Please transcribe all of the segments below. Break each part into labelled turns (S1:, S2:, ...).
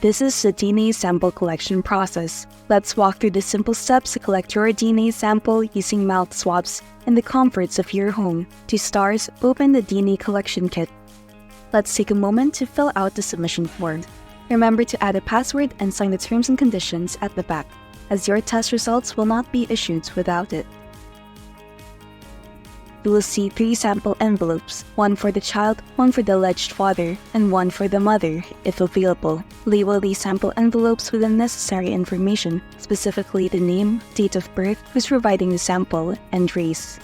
S1: This is the DNA sample collection process. Let's walk through the simple steps to collect your DNA sample using mouth swabs in the comforts of your home. To start, open the DNA collection kit. Let's take a moment to fill out the submission form. Remember to add a password and sign the terms and conditions at the back, as your test results will not be issued without it. You will see 3 sample envelopes, one for the child, one for the alleged father, and one for the mother, if available. Label these sample envelopes with the necessary information, specifically the name, date of birth, who's providing the sample, and race.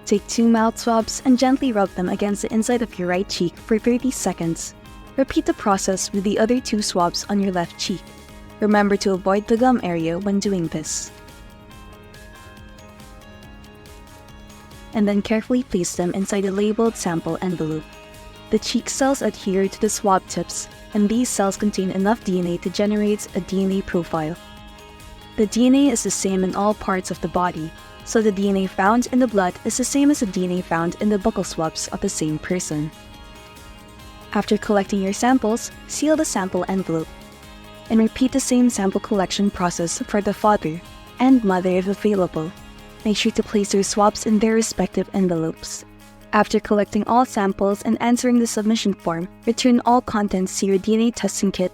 S1: Take 2 mouth swabs and gently rub them against the inside of your right cheek for 30 seconds. Repeat the process with the other 2 swabs on your left cheek. Remember to avoid the gum area when doing this. And then carefully place them inside the labeled sample envelope. The cheek cells adhere to the swab tips, and these cells contain enough DNA to generate a DNA profile. The DNA is the same in all parts of the body, so the DNA found in the blood is the same as the DNA found in the buccal swabs of the same person. After collecting your samples, seal the sample envelope, and repeat the same sample collection process for the father and mother if available. Make sure to place your swabs in their respective envelopes. After collecting all samples and answering the submission form, return all contents to your DNA testing kit.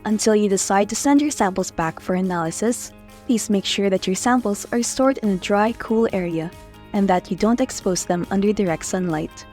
S1: Until you decide to send your samples back for analysis, please make sure that your samples are stored in a dry, cool area and that you don't expose them under direct sunlight.